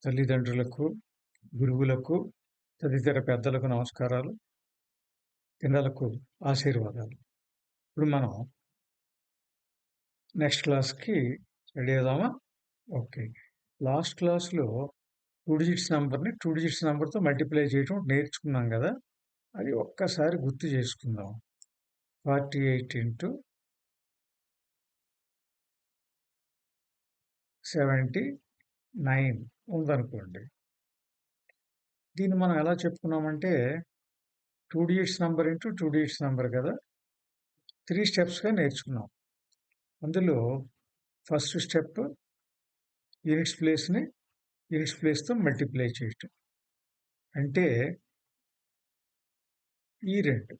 తల్లిదండ్రులకు, గురువులకు, తదితర పెద్దలకు నమస్కారాలు. పిల్లలకు ఆశీర్వాదాలు. ఇప్పుడు మనం నెక్స్ట్ క్లాస్‌కి రెడీ అవుదామా? ఓకే. లాస్ట్ క్లాస్‌లో 2 డిజిట్స్ నంబర్‌ని 2 డిజిట్స్ నంబర్‌తో మల్టిప్లై చేయడం నేర్చుకున్నాం గదా! అది ఒక్కసారి గుర్తు చేసుకుందాం. 48 ఇంటూ 79 ఉందనుకోండి. దీన్ని మనం ఎలా చెప్పుకున్నామంటే 2 digits number into 2 digits number కదా! 3 స్టెప్స్‌గా నేర్చుకున్నాం. అందులో ఫస్ట్ స్టెప్ యూనిట్స్ ప్లేస్‌తో మల్టిప్లై చేయటం. అంటే ఈ 2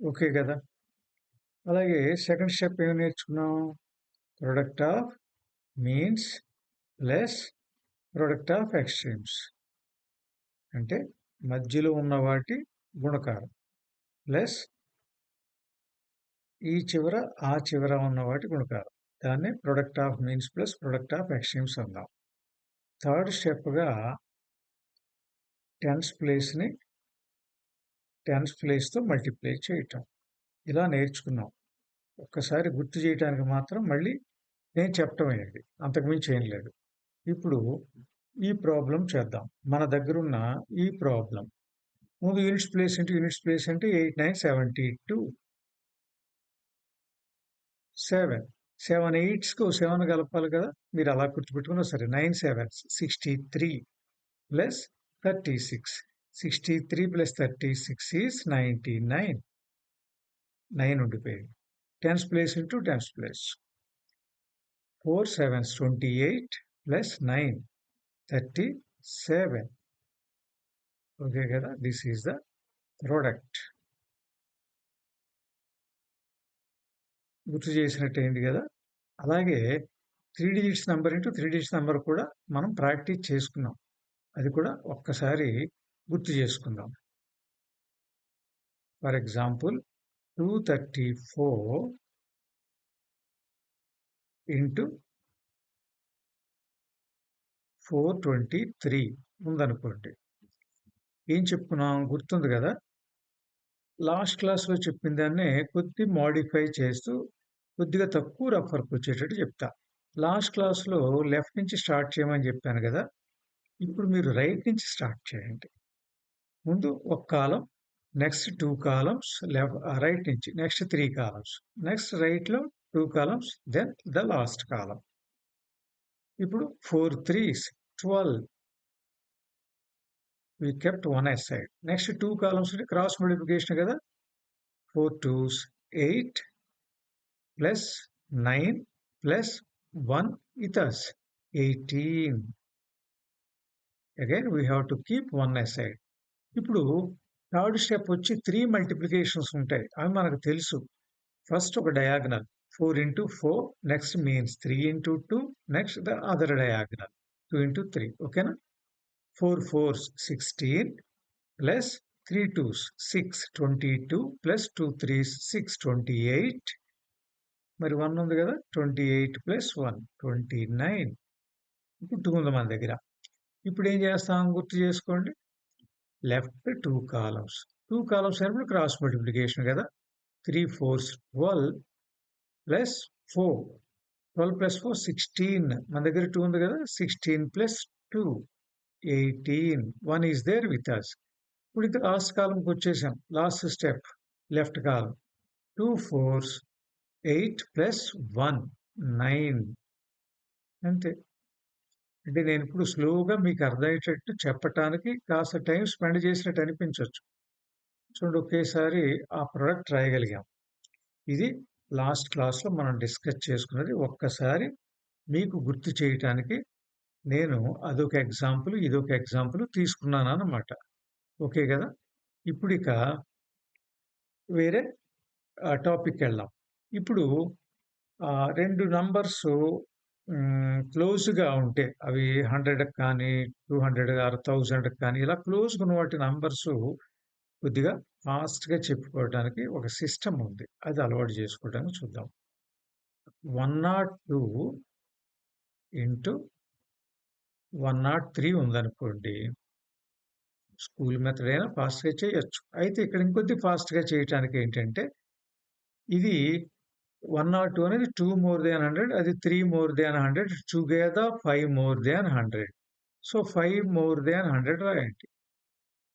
ఓకే కదా! అలాగే సెకండ్ స్టెప్ ఏం నేర్చుకున్నాం? Product of means plus product of extremes. అంటే మధ్యలో ఉన్న వాటి గుణకారం ప్లస్ ఈ చివర ఆ చివర ఉన్న వాటి గుణకారం. దాన్ని product of means plus product of extremes అందాం. థర్డ్ స్టెప్‌గా టెన్స్ ప్లేస్‌తో మల్టిప్లై చేయటం. ఇలా నేర్చుకున్నాం. ఒక్కసారి గుర్తు చేయడానికి మాత్రం మళ్ళీ నేను చెప్పటమేనండి. అంతకుమించి ఏం లేదు. ఇప్పుడు ఈ ప్రాబ్లం చేద్దాం. మన దగ్గరున్న ఈ ప్రాబ్లం. ముందు యూనిట్స్ ప్లేస్ అంటే 8, 9, 72, 7. 7 8స్‌కు 7 కలపాలి కదా! మీరు అలా గుర్తుపెట్టుకున్నా సరే. 9 7s 63 ప్లస్ 36. 63 plus 36 is 99. 9 ఉండిపోయింది. Tens place into tens place. 4 7s 28 plus 9 37. Okay కదా! This is the product. గుర్తు చేసినట్టయింది కదా! అలాగే 3 digits number into 3 digits number కూడా మనం ప్రాక్టీస్ చేసుకున్నాం. అది కూడా ఒక్కసారి గుర్తు చేసుకుందాం. ఫర్ ఎగ్జాంపుల్ 234 ఇంటూ 423 ఉందనుకోండి. ఏం చెప్పుకున్నాం గుర్తుంది కదా! లాస్ట్ క్లాస్‌లో చెప్పిన దాన్నే కొద్ది మోడిఫై చేస్తూ కొద్దిగా తక్కువ రఫ్ వర్క్ వచ్చేటట్టు చెప్తా. లాస్ట్ క్లాస్‌లో లెఫ్ట్ నుంచి స్టార్ట్ చేయమని చెప్పాను కదా! ఇప్పుడు మీరు రైట్ నుంచి స్టార్ట్ చేయండి. ముందు ఒక కాలం, నెక్స్ట్ 2 కాలమ్స్ రైట్ నుంచి, నెక్స్ట్ 3 కాలమ్స్, నెక్స్ట్ రైట్‌లో 2 కాలమ్స్, దెన్ ద లాస్ట్ కాలం. ఇప్పుడు 4 3s 12. We kept one aside. Next 2 columns cross multiplication కదా. 4 2s 8 plus 9 plus 1 with us 18. Again we have to keep one aside. ఇప్పుడు third step వచ్చి 3 multiplications ఉంటాయి. అవి మనకు తెలుసు. ఫస్ట్ ఒక diagonal 4 into 4, next means 3 into 2, next the other diagonal 2 into 3. ఓకేనా? 4 4s 16 plus 3 2s 6 22 plus 2 3s 6 28. మరి 1 ఉంది కదా 28 plus 1 29. ఇప్పుడు 2 ఉంది మన దగ్గర. ఇప్పుడు ఏం చేస్తాం గుర్తు చేసుకోండి. లెఫ్ట్ 2 కాలమ్స్ అయినప్పుడు క్రాస్ మల్టిప్లికేషన్ కదా. 3 4s 12 ప్లస్ 4. 12 ప్లస్ 4 16. మన దగ్గర 2 ఉంది కదా 16 plus 2 18. 1 is there with us. ఇప్పుడు ఇది లాస్ట్ కాలంకి వచ్చేసాం. Last step left column 2 4s 8 plus 1 9. అంతే. అంటే నేను ఇప్పుడు స్లోగా మీకు అర్థమయ్యేటట్టు చెప్పటానికి కాస్త టైం స్పెండ్ చేసినట్టు అనిపించవచ్చు. చూడండి ఒకేసారి ఆ ప్రొడక్ట్ రాయగలిగాం. ఇది లాస్ట్ క్లాస్లో మనం డిస్కస్ చేసుకున్నది. ఒక్కసారి మీకు గుర్తు చేయటానికి నేను అదొక ఎగ్జాంపుల్, ఇదొక ఎగ్జాంపుల్ తీసుకున్నాను అన్నమాట. ఓకే కదా! ఇప్పుడు ఇక వేరే టాపిక్ వెళ్దాం. ఇప్పుడు 2 నంబర్స్ క్లోజ్‌గా ఉంటే అవి 100 కానీ, 200 ఆర్ 1000 కానీ ఇలా క్లోజ్‌గా ఉన్న వాటి నంబర్స్ కొద్దిగా ఫాస్ట్‌గా చెప్పుకోవడానికి ఒక సిస్టమ్ ఉంది. అది అలవాటు చేసుకోవడానికి చూద్దాం. 102 ఇంటూ 103 ఉందనుకోండి. స్కూల్ మెథడ్ అయినా ఫాస్ట్‌గా చేయొచ్చు. అయితే ఇక్కడ ఇంకొద్ది ఫాస్ట్‌గా చేయటానికి ఏంటంటే, ఇది 102 అనేది 2 మోర్ దాన్ 100, అది 3 more than 100, together 5 more than 100. So, 5 more than 100 రాయండి.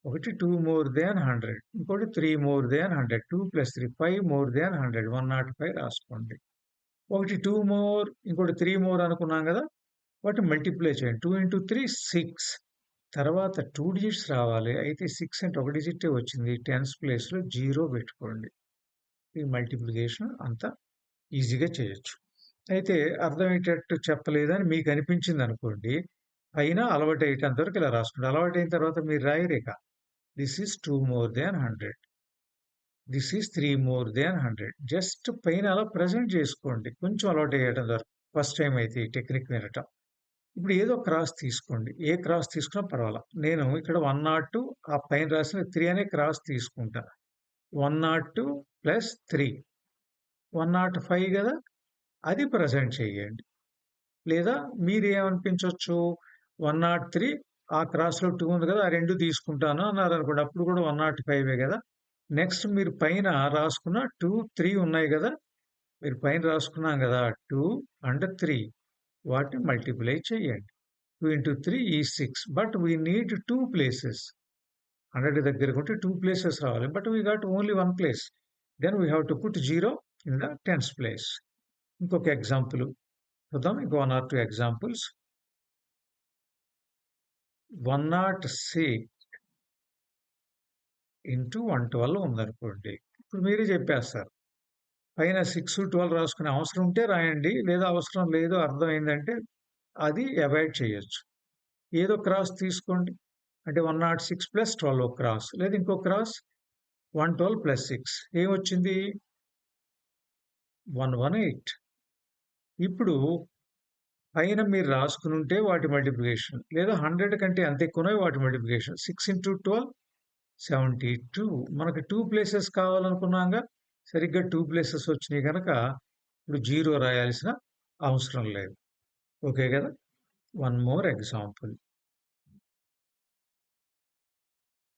ఒకటి 2 మోర్ దాన్ 100, ఇంకోటి 3 మోర్ దాన్ 100. 2 + 3 5 మోర్ దాన్ 100, 105 రాసుకోండి. ఒకటి 2 మోర్, ఇంకోటి 3 మోర్ అనుకున్నాం కదా! వాటిని మల్టిప్లై చేయండి. 2 × 3 6. తర్వాత 2 డిజిట్స్ రావాలి. అయితే 6 అంటే ఒక డిజిటే వచ్చింది. టెన్స్ ప్లేస్‌లో 0 పెట్టుకోండి. ఈ మల్టిప్లికేషన్ అంత ఈజీగా చేయొచ్చు. అయితే అర్థమయ్యేటట్టు చెప్పలేదని మీకు అనిపించిందనుకోండి, పైన అలవాటయ్యేటంత వరకు ఇలా రాసుకోండి. అలవాటైన తర్వాత మీరు రాయరిక. This is 2 more than 100. This is 3 more than 100. Just పైన అలా ప్రెజెంట్ చేసుకోండి. కొంచెం అలవాటయ్యేటంత వరకు. ఫస్ట్ టైమ్ అయితే ఈ టెక్నిక్ వినటం. ఇప్పుడు ఏదో క్రాస్ తీసుకోండి. ఏ క్రాస్ తీసుకున్నా పర్వాలా. నేను ఇక్కడ 102 ఆ పైన రాసిన 3 అనే క్రాస్ తీసుకుంటా. 102 + 3 105 గదా! అది ప్రెజెంట్ చేయండి. లేదా మీరేమనిపించొచ్చు, 103 ఆ క్రాస్‌లో 2 ఉంది గదా! ఆ 2 తీసుకుంటాను అన్నారనుకోండి. అప్పుడు కూడా 105 గదా! నెక్స్ట్ మీరు పైన రాసుకున్న 2, 3 ఉన్నాయి గదా! మీరు పైన రాసుకున్నాం గదా! 2 అండ్ 3 వాటిని మల్టిప్లై చేయండి. 2 × 3 is 6. But we need 2 places. 100 దగ్గరకుంటే 2 ప్లేసెస్ రావాలి. But we got only 1 place. Then we have to put 0 in the tens place. ఇంకొక ఎగ్జాంపుల్ చూద్దాం. ఇంకో 1 ఆర్ 2 ఎగ్జాంపుల్స్. 106 × 112 ఉందనుకోండి. ఇప్పుడు మీరే చెప్పేస్తారు. పైన 6, 12 రాసుకునే అవసరం ఉంటే రాయండి. లేదా అవసరం లేదు అర్థమైందంటే అది అవాయిడ్ చేయొచ్చు. ఏదో క్రాస్ తీసుకోండి. అంటే 106 + 12 ఒక క్రాస్. లేదా ఇంకో క్రాస్ 112 + 6 ఏమొచ్చింది? 118. ఇప్పుడు పైన మీరు రాసుకునుంటే వాటి మల్టిప్లికేషన్, లేదా 100 కంటే అంత ఎక్కువున్నవి వాటి మల్టిప్లికేషన్. 6 × 12 72. మనకు 2 ప్లేసెస్ కావాలనుకున్నాంగా. సరిగ్గా 2 ప్లేసెస్ వచ్చినాయి గనక ఇప్పుడు 0 రాయాల్సిన అవసరం లేదు. ఓకే గదా! One more example.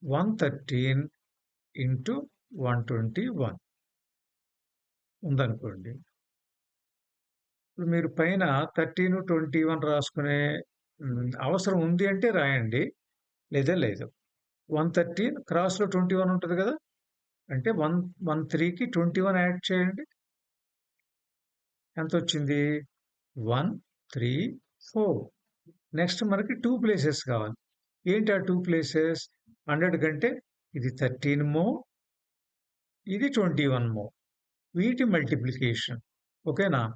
113 × 121 ఉందనుకోండి. ఇప్పుడు మీరు పైన 13, 21 రాసుకునే అవసరం ఉంది అంటే రాయండి. లేదా లేదు. 113 క్రాస్‌లో 21 ఉంటది గదా! అంటే 113కి 21 యాడ్ చేయండి. ఎంతొచ్చింది? 1, 3, 4. నెక్స్ట్ మనకి 2 ప్లేసెస్ కావాలి. ఏంటి ఆ 2 ప్లేసెస్? 100 కంటే ఇది 13 మో, ఇది 21 మో. వీటి మల్టిప్లికేషన్. ఓకేనా?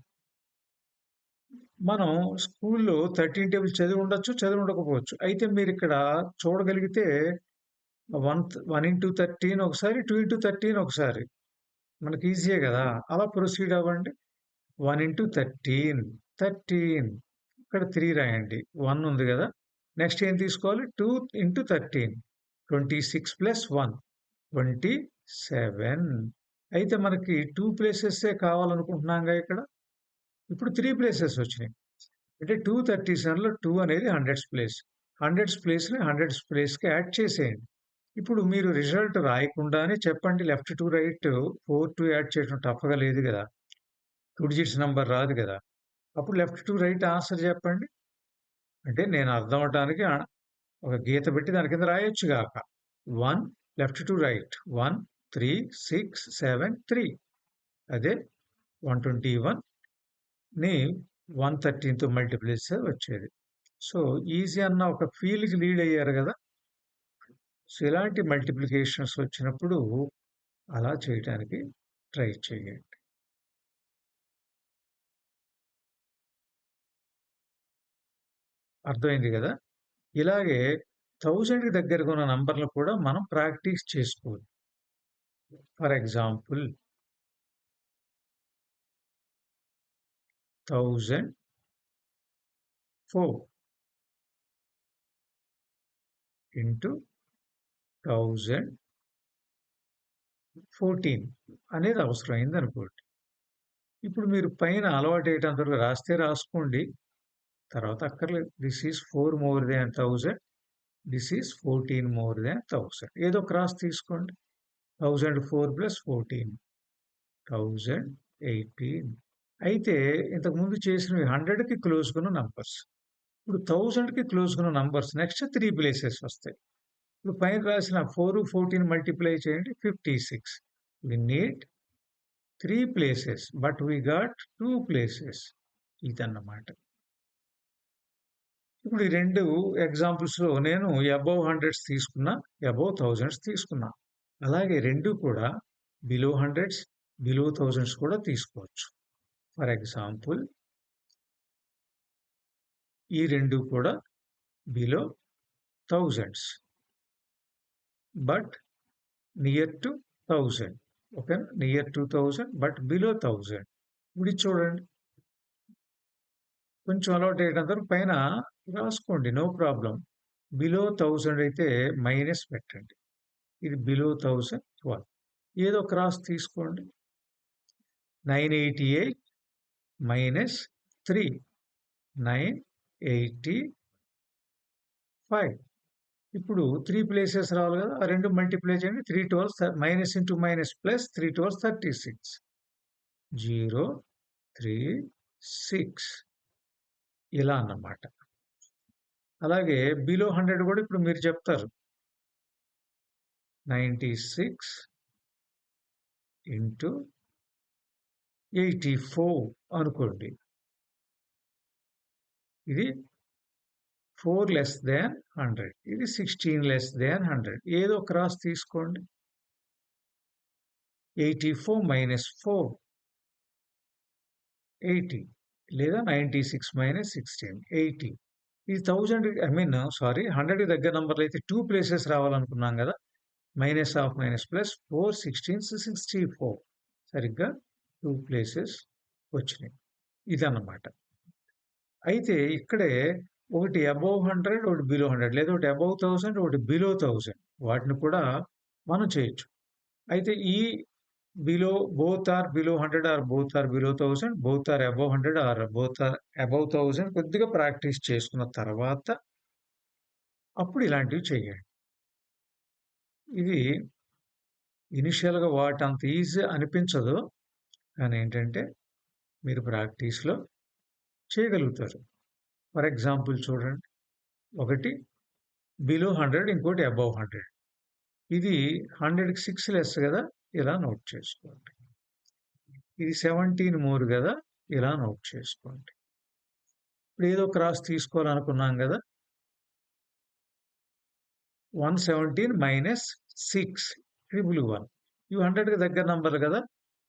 మనం స్కూల్లో 13 టేబుల్ చదివి ఉండొచ్చు, చదివి ఉండకపోవచ్చు. అయితే మీరిక్కడ చూడగలిగితే 1 ఇంటూ 13 ఒకసారి, 2 ఇంటూ 13 ఒకసారి. మనకి ఈజీయే గదా! అలా ప్రొసీడ్ అవ్వండి. 1 ఇంటూ 13, 13 ఇక్కడ 3 రాయండి. 1 ఉంది గదా! నెక్స్ట్ ఏం తీసుకోవాలి? 2 ఇంటూ 13, 26 + 1, 27. అయితే మనకి 2 ప్లేసెసే కావాలనుకుంటున్నాంగా ఇక్కడ. ఇప్పుడు 3 ప్లేసెస్ వచ్చినాయి. అంటే 237లో 2 అనేది హండ్రెడ్స్ ప్లేస్. హండ్రెడ్స్ ప్లేస్‌ని హండ్రెడ్స్ ప్లేస్‌కి యాడ్ చేసేయండి. ఇప్పుడు మీరు రిజల్ట్ రాయకుండానే చెప్పండి. లెఫ్ట్ టు రైట్ 4, 2 యాడ్ చేయడం టఫ్‌గా లేదు గదా! 2 డిజిట్స్ నంబర్ రాదు గదా! అప్పుడు లెఫ్ట్ టు రైట్ ఆన్సర్ చెప్పండి. అంటే నేను అర్థం అవ్వటానికి ఒక గీత పెట్టి దాని కింద రాయొచ్చు గాక. 1 లెఫ్ట్ టు రైట్ 1, 3, 6, 7, 3. అదే 121ని 113తో మల్టిప్లై చేస్తే వచ్చేది. సో, ఈజీ అన్న ఒక ఫీల్‌కి లీడ్ అయ్యారు గదా! సో, ఇలాంటి మల్టిప్లికేషన్స్ వచ్చినప్పుడు అలా చేయటానికి ట్రై చేయండి. అర్థమైంది గదా! ఇలాగే 1000కి దగ్గరగా ఉన్న నంబర్‌లు కూడా మనం ప్రాక్టీస్ చేసుకోవచ్చు. ఫర్ ఎగ్జాంపుల్ 1004 ఇంటూ 1014 అనేది అవసరమైందనుకోండి. ఇప్పుడు మీరు పైన అలవాటయ్యేటంత వరకు రాస్తే రాసుకోండి. తర్వాత అక్కర్లేదు. This is 4 more than 1000. This is 14 more than 1000. ఏదో క్రాస్ తీసుకోండి. 1004 ప్లస్ 14 1018. అయితే ఇంతకు ముందు చేసినవి 100కి క్లోజ్గా ఉన్న నంబర్స్. ఇప్పుడు 1000కి క్లోజ్గా ఉన్న నంబర్స్ నెక్స్ట్ 3 ప్లేసెస్ వస్తాయి. ఇప్పుడు పైన రాసిన 4, 14 మల్టిప్లై చేయండి 56. We need 3 places, but we got 2 places. ఇదన్నమాట. ఇప్పుడు ఈ 2 ఎగ్జాంపుల్స్‌లో నేను అబోవ్ హండ్రెడ్స్ తీసుకున్నా, అబోవ్ థౌజండ్స్ తీసుకున్నా. అలాగే 2 కూడా బిలో హండ్రెడ్స్, బిలో థౌజండ్స్ కూడా తీసుకోవచ్చు. ఫర్ ఎగ్జాంపుల్ ఈ 2 కూడా below thousands but near to 1000. ఓకేనా? Near to 1000 but below 1000. ఇప్పుడు ఇది చూడండి. కొంచెం అలవాటు అయ్యేటంత వరకు పైన రాసుకోండి, నో ప్రాబ్లం. బిలో 1000 అయితే మైనస్ పెట్టండి. ఇది బిలో 1012. ఏదో క్రాస్ తీసుకోండి. 988 మైనస్ 3 985. ఇప్పుడు 3 ప్లేసెస్ రావాలి కదా, ఆ 2 మల్టిప్లై చేయండి. 3 12 మైనస్ ఇంటూ మైనస్ ప్లస్ 3 12 36 0 3 6 ఇలా అన్నమాట. అలాగే బిలో 100 కూడా ఇప్పుడు మీరు చెప్తారు. 96 ఇంటూ 84 అనుకోండి. ఇది 4 లెస్ దాన్ 100. ఇది 16 లెస్ దాన్ 100. ఏదో క్రాస్ తీసుకోండి. 84 మైనస్ 4 80 లేదా 96 మైనస్ 16 80. ఇది 1000 100కి దగ్గర నంబర్లు అయితే 2 ప్లేసెస్ రావాలనుకున్నాం కదా. Minus of minus plus 4 16 64. సరిగ్గా 2 ప్లేసెస్ వచ్చినాయి. ఇదన్నమాట. అయితే ఇక్కడే ఒకటి అబోవ్ 100, ఒకటి బిలో 100, లేదా ఒకటి అబోవ్ 1000, ఒకటి బిలో 1000. వాటిని కూడా మనం చేయొచ్చు. అయితే ఈ below both are below 100 or both are below 1000, both are above 100 or both are above 1000 కొద్దిగా ప్రాక్టీస్ చేసుకున్న తర్వాత అప్పుడు ఇలాంటివి చేయండి. ఇది ఇనిషియల్‌గా వాటంత ఈజీ అనిపించదు. కానీ ఏంటంటే మీరు ప్రాక్టీస్‌లో చేయగలుగుతారు. ఫర్ ఎగ్జాంపుల్ చూడండి. ఒకటి బిలో 100, ఇంకోటి అబోవ్ 100. ఇది 100కి 6 లెస్ కదా, ఇలా నోట్ చేసుకోండి. ఇది 17 మోర్ కదా, ఇలా నోట్ చేసుకోండి. ఇప్పుడు ఏదో క్రాస్ తీసుకోవాలనుకున్నాం కదా. 117 మైనస్ 6 111. ఇవి 100కి దగ్గర నంబర్లు కదా.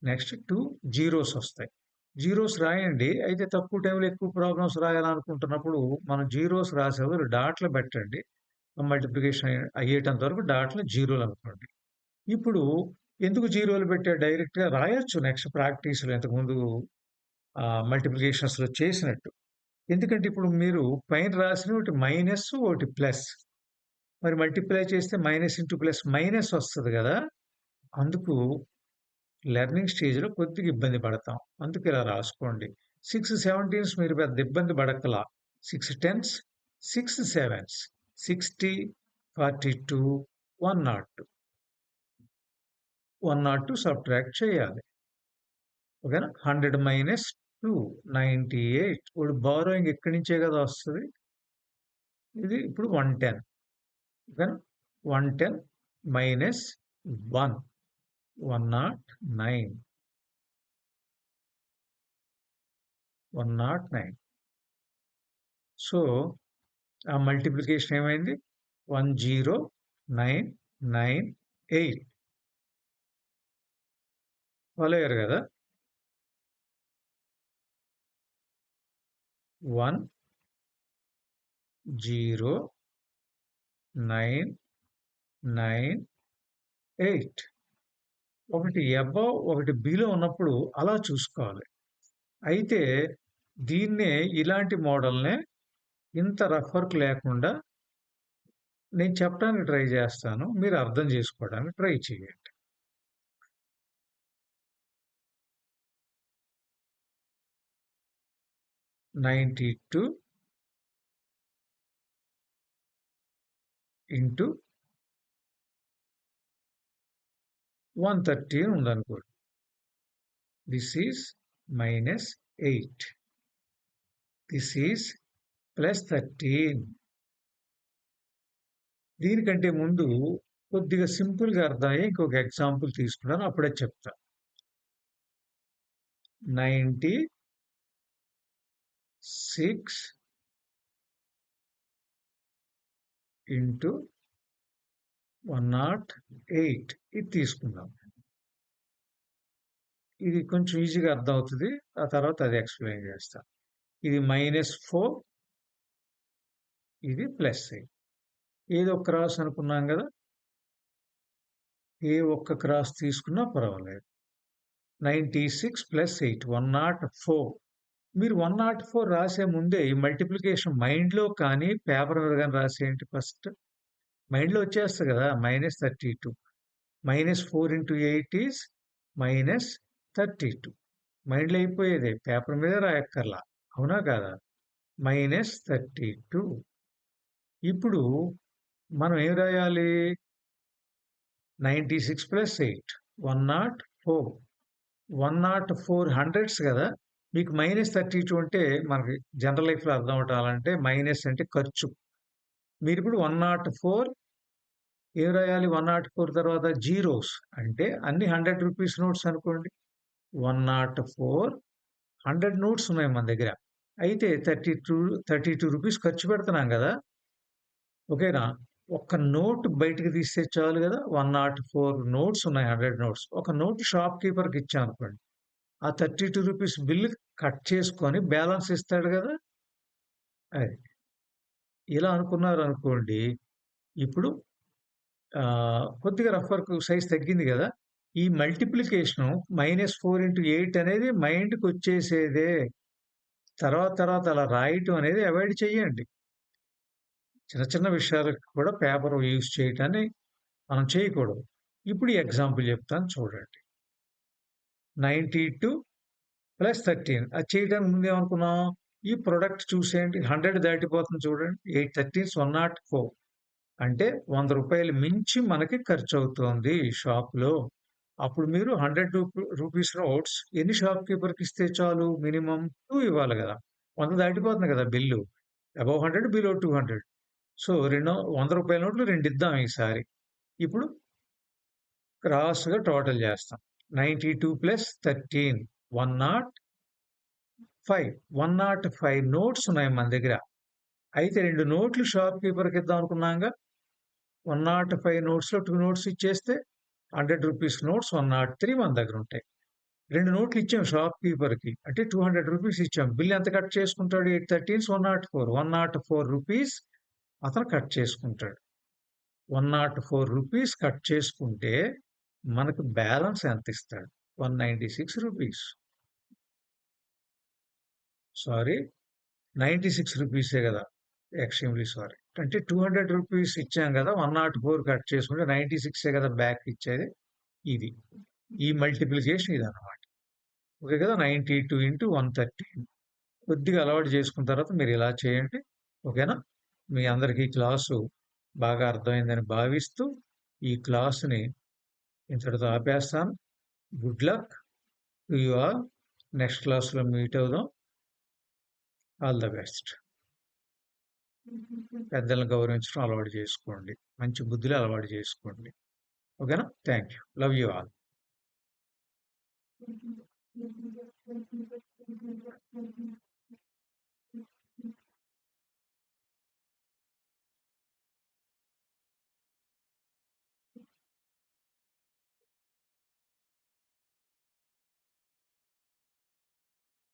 నెక్స్ట్ 2 జీరోస్ వస్తాయి. జీరోస్ రాయండి. అయితే తక్కువ టైంలో ఎక్కువ ప్రాబ్లమ్స్ రాయాలనుకుంటున్నప్పుడు మనం జీరోస్ రాసేవారు డాట్లు పెట్టండి. మల్టిప్లికేషన్ అయ్యేటంత వరకు డాట్లు జీరోలు అనుకోండి. ఇప్పుడు ఎందుకు జీరోలు పెట్టా, డైరెక్ట్‌గా రాయొచ్చు నెక్స్ట్ ప్రాక్టీస్‌లో ఇంతకుముందు మల్టిప్లికేషన్స్‌లో చేసినట్టు. ఎందుకంటే ఇప్పుడు మీరు పైన రాసినవి ఒకటి మైనస్, ఒకటి ప్లస్. మరి మల్టిప్లై చేస్తే మైనస్ ఇంటూ ప్లస్ మైనస్ వస్తది కదా. అందుకు లెర్నింగ్ స్టేజ్‌లో కొద్దిగా ఇబ్బంది పడతాం. అందుకు ఇలా రాసుకోండి. 6 17s మీరు పెద్ద ఇబ్బంది పడక్కలా. 6 10s, 6 7s, 60, 42, 102. 102 సబ్ట్రాక్ట్ చేయాలి. ఓకేనా. 100 మైనస్ 2 98. ఇప్పుడు బారోయింగ్ ఇక్కడి నుంచే కదా వస్తది. ఇది ఇప్పుడు 110. ఓకేనా. 110 మైనస్ 1 109. 109. సో ఆ మల్టిప్లికేషన్ ఏమైంది? 10998. ఫాలో అయ్యారు కదా. 10998. ఒకటి అబోవ్, ఒకటి బిలో ఉన్నప్పుడు అలా చూసుకోవాలి. అయితే దీన్నే ఇలాంటి మోడల్‌నే ఇంత రఫ్ వర్క్ లేకుండా నేను చెప్పడానికి ట్రై చేస్తాను. మీరు అర్థం చేసుకోవడానికి ట్రై చేయండి. 92 ఇంటూ 130 అని ఉందనుకోండి. This is -8. This is +13. దీనికంటే ముందు కొద్దిగా సింపుల్గా అర్థమయ్యే ఇంకొక ఎగ్జాంపుల్ తీసుకున్నాను, అప్పుడే చెప్తా. 96 ఇంటూ 108 ఇది తీసుకుందాం. ఇది కొంచెం ఈజీగా అర్థం అవుతుంది, ఆ తర్వాత అది ఎక్స్ప్లెయిన్ చేస్తా. ఇది -4, ఇది +8. ఏదో క్రాస్ అనుకున్నాం కదా, ఏ ఒక్క క్రాస్ తీసుకున్నా పర్వాలేదు. 96 + 8 104. మీరు 104 రాసే ముందే ఈ మల్టిప్లికేషన్ మైండ్లో కానీ పేపర్ మీద కానీ రాసేయండి. ఫస్ట్ మైండ్లో వచ్చేస్తుంది కదా, -32. -4 × 8 ఈజ్ -32. మైండ్లో అయిపోయేదే, పేపర్ మీద రాయక్కర్లా, అవునా కాదా? -32. ఇప్పుడు మనం ఏం రాయాలి? 96 + 8 104. 104 హండ్రెడ్స్ కదా. మీకు -32 అంటే మనకి జనరల్ లైఫ్లో అర్థం అవటాలంటే మైనస్ అంటే ఖర్చు. మీరు ఇప్పుడు 104 ఏం రాయాలి? 104 తర్వాత జీరోస్ అంటే అన్ని 100 రూపీస్ నోట్స్ అనుకోండి. 104 100 నోట్స్ ఉన్నాయి మన దగ్గర. అయితే 32 రూపీస్ ఖర్చు పెడుతున్నాం కదా, ఓకేనా? ఒక్క నోట్ బయటకు తీస్తే చాలు కదా. 104 నోట్స్ ఉన్నాయి, 100 నోట్స్. ఒక నోట్ షాప్ కీపర్కి ఇచ్చాం అనుకోండి, ఆ 32 రూపీస్ బిల్లు కట్ చేసుకొని బ్యాలెన్స్ ఇస్తాడు కదా. అది ఇలా అనుకున్నారు అనుకోండి. ఇప్పుడు కొద్దిగా రఫ్ వర్క్ సైజ్ తగ్గింది కదా. ఈ మల్టిప్లికేషను -4 × 8 అనేది మైండ్కి వచ్చేసేదే. తర్వాత అలా రాయటం అనేది అవాయిడ్ చేయండి. చిన్న చిన్న విషయాలకు కూడా పేపర్ యూజ్ చేయటాన్ని మనం చేయకూడదు. ఇప్పుడు ఈ ఎగ్జాంపుల్ చెప్తాను చూడండి. 92 + 13 అది చేయడానికి ముందు ఏమనుకున్నాం? ఈ ప్రొడక్ట్ చూసేయండి, 100 దాటిపోతుంది చూడండి. 8 13 104 అంటే 100 రూపాయలు మించి మనకి ఖర్చు అవుతోంది షాప్లో. అప్పుడు మీరు 100 రూపీస్ నోట్స్ ఎన్ని షాప్ కీపర్కి ఇస్తే చాలు? మినిమం 2 ఇవ్వాలి కదా. 100 దాటిపోతుంది కదా బిల్లు. Above 100, below 200. సో 100 రూపాయల నోట్లు 2 ఇద్దాం ఈసారి. ఇప్పుడు క్రాస్గా టోటల్ చేస్తాం. 92 + 13 105. 105 నోట్స్ ఉన్నాయి మన దగ్గర. అయితే 2 నోట్లు షాప్ కీపర్కి ఇద్దాం అనుకున్నాంగా. 105 నోట్స్లో 2 నోట్స్ ఇచ్చేస్తే 100 రూపీస్ నోట్స్ 103 మన దగ్గర ఉంటాయి. 2 నోట్లు ఇచ్చాం షాప్ కీపర్కి అంటే 200 రూపీస్ ఇచ్చాం. బిల్ ఎంత కట్ చేసుకుంటాడు? 8 13 104. 104 రూపీస్ అతను కట్ చేసుకుంటాడు. 104 రూపీస్ కట్ చేసుకుంటే మనకు బ్యాలెన్స్ ఎంత ఇస్తాడు? 196 రూపీస్. సారీ, 96 రూపీసే కదా. Extremely sorry. అంటే 200 రూపీస్ ఇచ్చాం కదా, 104 కట్ చేసుకుంటే 96 కదా బ్యాక్ ఇచ్చేది. ఇది ఈ మల్టిప్లికేషన్ ఇది అనమాట. ఓకే కదా. 92 × 113. కొద్దిగా అలవాటు చేసుకున్న తర్వాత మీరు ఇలా చేయండి, ఓకేనా. మీ అందరికీ క్లాసు బాగా అర్థమైందని భావిస్తూ ఈ క్లాసుని ఇంతటితో ఆపేస్తాను. Good luck to you all. Next క్లాస్లో మీట్ అవుదాం. All the best. పెద్దలను గౌరవించడం అలవాటు చేసుకోండి, మంచి బుద్ధులు అలవాటు చేసుకోండి, ఓకేనా. Thank you. Love you all.